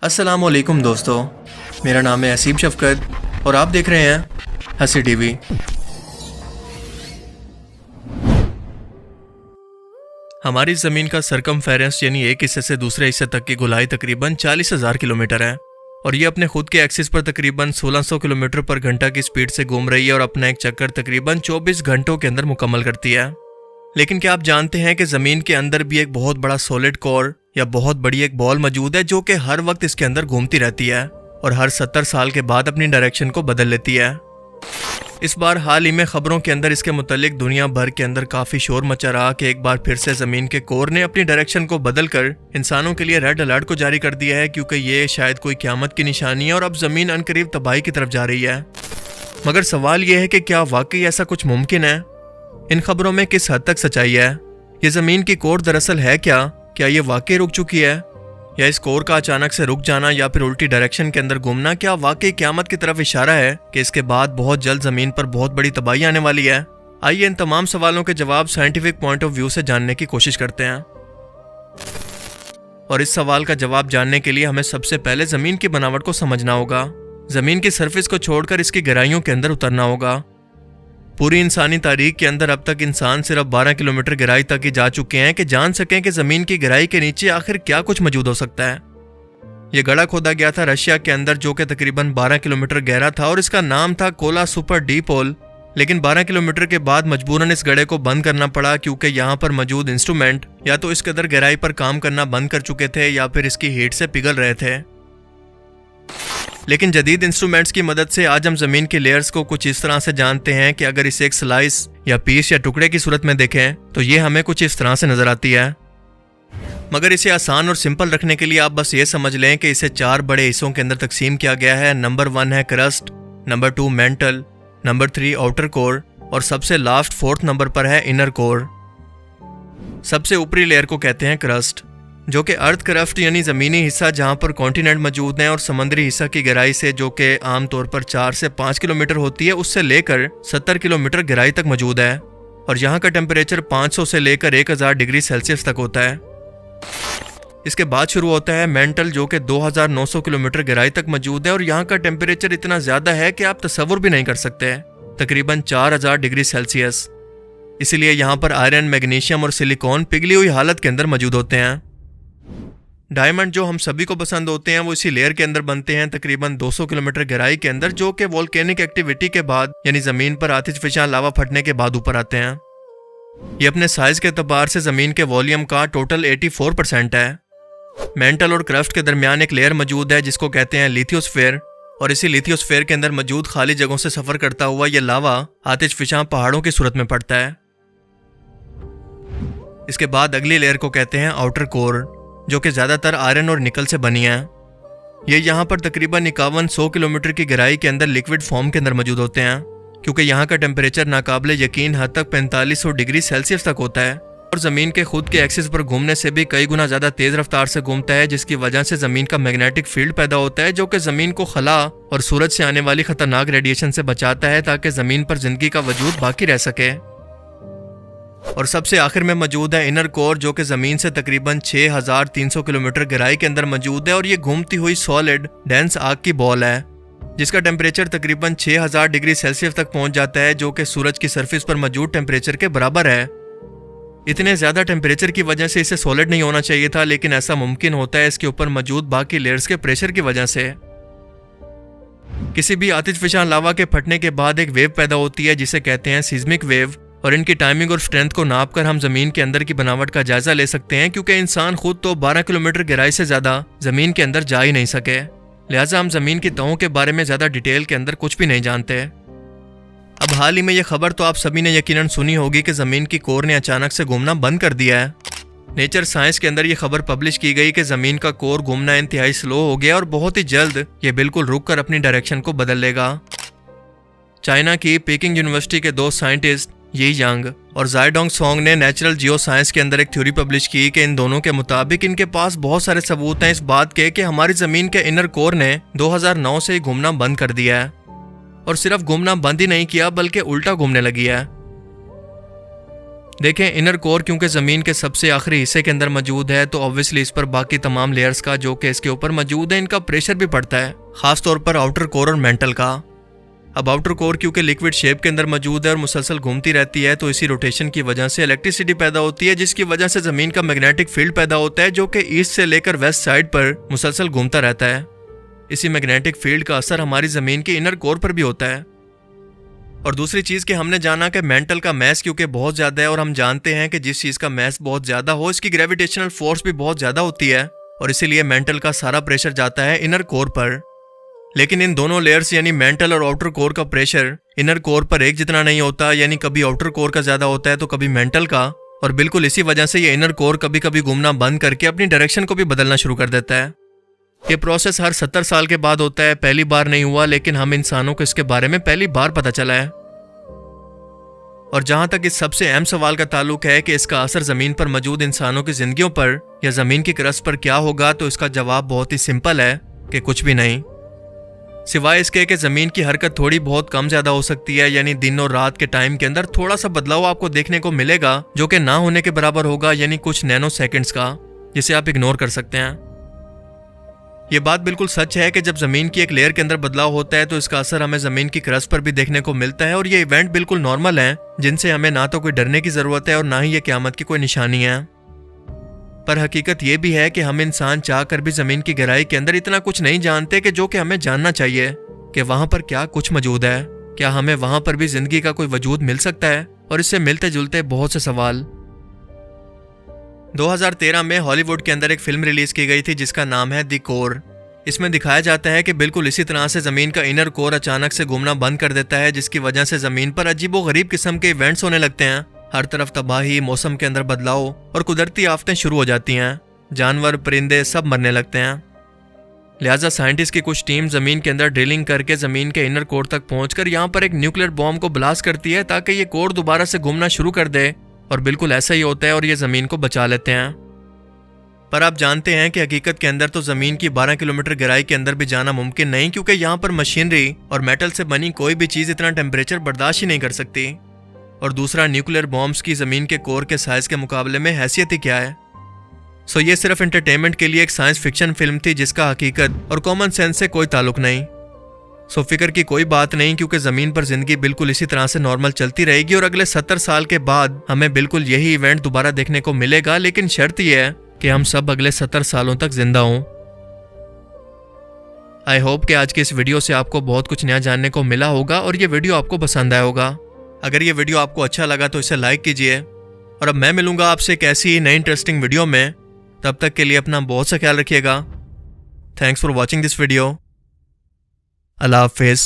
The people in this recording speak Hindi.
अस्सलामुअलैकुम दोस्तों, मेरा नाम है असीम शफकत और आप देख रहे हैं हंसी टीवी। हमारी ज़मीन का सरकमफेरेंस यानी एक हिस्से से दूसरे हिस्से तक की गोलाई तकरीबन 40,000 किलोमीटर है और ये अपने खुद के एक्सिस पर तकरीबन 1600 किलोमीटर पर घंटा की स्पीड से घूम रही है और अपना एक चक्कर तकरीबन 24 घंटों के अंदर मुकम्मल करती है। लेकिन क्या आप जानते हैं कि ज़मीन के अंदर भी एक बहुत बड़ा सॉलिड कोर या बहुत बड़ी एक बॉल मौजूद है जो कि हर वक्त इसके अंदर घूमती रहती है और हर 70 साल के बाद अपनी डायरेक्शन को बदल लेती है। इस बार हाल ही में खबरों के अंदर इसके मुतालिक दुनिया भर के अंदर काफ़ी शोर मचा रहा कि एक बार फिर से ज़मीन के कोर ने अपनी डायरेक्शन को बदल कर इंसानों के लिए रेड अलर्ट को जारी कर दिया है, क्योंकि ये शायद कोई क़यामत की निशानी है और अब ज़मीन अनकरीब तबाही की तरफ जा रही है। मगर सवाल यह है कि क्या वाकई ऐसा कुछ मुमकिन है? इन खबरों में किस हद तक सच्चाई है? ये ज़मीन की कोर दरअसल है क्या ये वाकई रुक चुकी है, या इस कोर का अचानक से रुक जाना या फिर उल्टी डायरेक्शन के अंदर घूमना क्या वाकई क़यामत की तरफ इशारा है कि इसके बाद बहुत जल्द ज़मीन पर बहुत बड़ी तबाही आने वाली है? आइए इन तमाम सवालों के जवाब साइंटिफिक पॉइंट ऑफ व्यू से जानने की कोशिश करते हैं। और इस सवाल का जवाब जानने के लिए हमें सबसे पहले ज़मीन की बनावट को समझना होगा। ज़मीन की सरफेस को छोड़कर इसकी गहराइयों के अंदर उतरना होगा। पूरी इंसानी तारीख के अंदर अब तक इंसान सिर्फ 12 किलोमीटर गहराई तक ही जा चुके हैं कि जान सकें कि ज़मीन की गहराई के नीचे आखिर क्या कुछ मौजूद हो सकता है। यह गड्ढा खोदा गया था रशिया के अंदर जो कि तकरीबन 12 किलोमीटर गहरा था और इसका नाम था कोला सुपर डीप होल। लेकिन 12 किलोमीटर के बाद मजबूरन इस गड्ढे को बंद करना पड़ा, क्योंकि यहाँ पर मौजूद इंस्ट्रूमेंट या तो इस कदर गहराई पर काम करना बंद कर चुके थे या फिर इसकी हीट से पिघल रहे थे। लेकिन जदीद इंस्ट्रूमेंट्स की मदद से आज हम ज़मीन के लेयर्स को कुछ इस तरह से जानते हैं कि अगर इसे एक स्लाइस या पीस या टुकड़े की सूरत में देखें तो ये हमें कुछ इस तरह से नजर आती है। मगर इसे आसान और सिंपल रखने के लिए आप बस ये समझ लें कि इसे 4 बड़े हिस्सों के अंदर तकसीम किया गया है। नंबर 1 है crust, number 2 mental, number 3 outer core और सबसे लास्ट 4th नंबर पर है इनर कोर। सबसे ऊपरी लेयर को कहते हैं क्रस्ट, जो कि अर्थ क्रस्ट यानी ज़मीनी हिस्सा जहाँ पर कॉन्टिनेंट मौजूद हैं, और समुद्री हिस्सा की गहराई से जो कि आमतौर पर 4 से 5 किलोमीटर होती है उससे लेकर 70 किलोमीटर गहराई तक मौजूद है और यहाँ का टेम्परेचर 500 से लेकर 1000 डिग्री सेल्सियस तक होता है। इसके बाद शुरू होता है मेंटल, जो कि 2900 किलोमीटर गहराई तक मौजूद है और यहाँ का टेम्परेचर इतना ज़्यादा है कि आप तसव्वुर भी नहीं कर सकते, तकरीबन 4000 डिग्री सेल्सियस। इसीलिए यहाँ पर आयरन, मैग्नीशियम और सिलिकॉन पिघली हुई हालत के अंदर मौजूद होते हैं। डायमंड जो हम सभी को पसंद होते हैं वो इसी लेयर के अंदर बनते हैं तकरीबन 200 किलोमीटर गहराई के अंदर, जो कि वोल्केनिक एक्टिविटी के बाद यानी ज़मीन पर आतिशफशां लावा फटने के बाद ऊपर आते हैं। ये अपने साइज के एतबार से ज़मीन के वॉल्यूम का टोटल 84% है। मेंटल और क्रस्ट के दरमियान एक लेयर मौजूद है जिसको कहते हैं लिथियोस्फेयर, और इसी लिथियोस्फेयर के अंदर मौजूद खाली जगहों से सफ़र करता हुआ यह लावा आतिशफशां पहाड़ों की सूरत में पड़ता है। इसके बाद अगली लेयर को कहते हैं आउटर कोर, जो कि ज़्यादातर आयरन और निकल से बनी है। ये यहाँ पर तकरीबन 5100 किलोमीटर की गहराई के अंदर लिक्विड फॉर्म के अंदर मौजूद होते हैं, क्योंकि यहाँ का टेम्परेचर नाकाबिले यकीन हद तक 4500 डिग्री सेल्सियस तक होता है और ज़मीन के खुद के एक्सिस पर घूमने से भी कई गुना ज़्यादा तेज़ रफ्तार से घूमता है, जिसकी वजह से ज़मीन का मैग्नेटिक फील्ड पैदा होता है जो कि ज़मीन को खला और सूरज से आने वाली ख़तरनाक रेडिएशन से बचाता है ताकि ज़मीन पर ज़िंदगी का वजूद बाकी रह सके। और सबसे आखिर में मौजूद है इनर कोर, जो कि ज़मीन से तकरीबन 6300 किलोमीटर गहराई के अंदर मौजूद है और ये घूमती हुई सॉलिड डेंस आग की बॉल है जिसका टेम्परेचर तकरीबन 6000 डिग्री सेल्सियस तक पहुंच जाता है, जो कि सूरज की सरफेस पर मौजूद टेम्परेचर के बराबर है। इतने ज़्यादा टेम्परेचर की वजह से इसे सॉलिड नहीं होना चाहिए था, लेकिन ऐसा मुमकिन होता है इसके ऊपर मौजूद बाकी लेयर्स के प्रेशर की वजह से। किसी भी आतिशफशां लावा के फटने के बाद एक वेव पैदा होती है जिसे कहते हैं सीज़मिक वेव, और इनकी टाइमिंग और स्ट्रेंथ को नाप कर हम ज़मीन के अंदर की बनावट का जायजा ले सकते हैं, क्योंकि इंसान खुद तो 12 किलोमीटर गहराई से ज़्यादा ज़मीन के अंदर जा ही नहीं सके। लिहाजा हम ज़मीन की तहों के बारे में ज़्यादा डिटेल के अंदर कुछ भी नहीं जानते। अब हाल ही में यह खबर तो आप सभी ने यकीनन सुनी होगी कि ज़मीन की कोर ने अचानक से घूमना बंद कर दिया है। नेचर साइंस के अंदर यह खबर पब्लिश की गई कि ज़मीन का कोर घूमना इंतहाई स्लो हो गया और बहुत ही जल्द ये बिल्कुल रुक कर अपनी डायरेक्शन को बदल लेगा। चाइना की पीकिंग यूनिवर्सिटी के 2 साइंटिस्ट ये यांग और जायडोंग सोंग ने नेचुरल जियो साइंस के अंदर एक थ्योरी पब्लिश की कि इन दोनों के मुताबिक इनके पास बहुत सारे सबूत हैं इस बात के कि हमारी ज़मीन के इनर कोर ने 2009 से ही घूमना बंद कर दिया है, और सिर्फ घूमना बंद ही नहीं किया बल्कि उल्टा घूमने लगी है। देखें, इनर कोर क्योंकि ज़मीन के सबसे आखिरी हिस्से के अंदर मौजूद है तो ऑब्वियसली इस पर बाकी तमाम लेयर्स का जो कि इसके ऊपर मौजूद है इनका प्रेशर भी पड़ता है, खास तौर पर आउटर कोर और मेंटल का। अब आउटर कोर क्योंकि लिक्विड शेप के अंदर मौजूद है और मुसलसल घूमती रहती है तो इसी रोटेशन की वजह से इलेक्ट्रिसिटी पैदा होती है, जिसकी वजह से ज़मीन का मैग्नेटिक फील्ड पैदा होता है जो कि ईस्ट से लेकर वेस्ट साइड पर मुसलसल घूमता रहता है। इसी मैग्नेटिक फील्ड का असर हमारी ज़मीन के इनर कोर पर भी होता है। और दूसरी चीज़ कि हमने जाना कि मेंटल का मैस क्योंकि बहुत ज़्यादा है और हम जानते हैं कि जिस चीज़ का मैस बहुत ज़्यादा हो इसकी ग्रेविटेशनल फोर्स भी बहुत ज़्यादा होती है और इसीलिए मेंटल का सारा प्रेशर जाता है इनर कोर पर। लेकिन इन दोनों लेयर्स यानी मेंटल और आउटर कोर का प्रेशर इनर कोर पर एक जितना नहीं होता, यानी कभी आउटर कोर का ज़्यादा होता है तो कभी मेंटल का, और बिल्कुल इसी वजह से ये इनर कोर कभी कभी घूमना बंद करके अपनी डायरेक्शन को भी बदलना शुरू कर देता है। ये प्रोसेस हर 70 साल के बाद होता है, पहली बार नहीं हुआ, लेकिन हम इंसानों को इसके बारे में पहली बार पता चला है। और जहां तक इस सबसे अहम सवाल का ताल्लुक है कि इसका असर ज़मीन पर मौजूद इंसानों की जिंदगियों पर या ज़मीन की क्रस्ट पर क्या होगा, तो इसका जवाब बहुत ही सिंपल है कि कुछ भी नहीं, सिवाय इसके कि ज़मीन की हरकत थोड़ी बहुत कम ज़्यादा हो सकती है, यानी दिन और रात के टाइम के अंदर थोड़ा सा बदलाव आपको देखने को मिलेगा जो कि ना होने के बराबर होगा, यानी कुछ नैनो सेकेंड्स का, जिसे आप इग्नोर कर सकते हैं। ये बात बिल्कुल सच है कि जब ज़मीन की एक लेयर के अंदर बदलाव होता है तो इसका असर हमें ज़मीन की क्रस्ट पर भी देखने को मिलता है, और ये इवेंट बिल्कुल नॉर्मल हैं जिनसे हमें ना तो कोई डरने की ज़रूरत है और ना ही ये क़यामत की कोई निशानी है। पर हकीकत ये भी है कि हम इंसान चाह कर भी ज़मीन की गहराई के अंदर इतना कुछ नहीं जानते कि जो कि हमें जानना चाहिए कि वहाँ पर क्या कुछ मौजूद है, क्या हमें वहाँ पर भी ज़िंदगी का कोई वजूद मिल सकता है, और इससे मिलते जुलते बहुत से सवाल। 2013 में हॉलीवुड के अंदर एक फिल्म रिलीज की गई थी जिसका नाम है द कोर। इसमें दिखाया जाता है कि बिल्कुल इसी तरह से ज़मीन का इनर कोर अचानक से घूमना बंद कर देता है, जिसकी वजह से ज़मीन पर अजीबोगरीब किस्म के इवेंट्स होने लगते हैं। हर तरफ तबाही, मौसम के अंदर बदलाव और कुदरती आफतें शुरू हो जाती हैं। जानवर, परिंदे सब मरने लगते हैं। लिहाजा साइंटिस्ट की कुछ टीम ज़मीन के अंदर ड्रिलिंग करके ज़मीन के इनर कोर तक पहुंचकर यहाँ पर एक न्यूक्लियर बॉम्ब को ब्लास्ट करती है ताकि ये कोर दोबारा से घूमना शुरू कर दे, और बिल्कुल ऐसा ही होता है और ये ज़मीन को बचा लेते हैं। पर आप जानते हैं कि हकीकत के अंदर तो ज़मीन की 12 किलोमीटर गहराई के अंदर भी जाना मुमकिन नहीं, क्योंकि यहाँ पर मशीनरी और मेटल से बनी कोई भी चीज़ इतना टेम्परेचर बर्दाश्त ही नहीं कर सकती। और दूसरा, न्यूक्लियर बॉम्ब्स की ज़मीन के कोर के साइज के मुकाबले में हैसियत ही क्या है। सो ये सिर्फ एंटरटेनमेंट के लिए एक साइंस फिक्शन फिल्म थी जिसका हकीकत और कॉमन सेंस से कोई ताल्लुक नहीं। सो फिक्र की कोई बात नहीं, क्योंकि ज़मीन पर ज़िंदगी बिल्कुल इसी तरह से नॉर्मल चलती रहेगी और अगले 70 साल के बाद हमें बिल्कुल यही इवेंट दोबारा देखने को मिलेगा, लेकिन शर्त यह है कि हम सब अगले 70 सालों तक जिंदा हों। आई होप कि आज के इस वीडियो से आपको बहुत कुछ नया जानने को मिला होगा और ये वीडियो आपको पसंद आया होगा। अगर ये वीडियो आपको अच्छा लगा तो इसे लाइक कीजिए, और अब मैं मिलूंगा आपसे एक ऐसी ही नई इंटरेस्टिंग वीडियो में। तब तक के लिए अपना बहुत सा ख्याल रखिएगा। Thanks for watching this video. अल्लाह हाफिज़।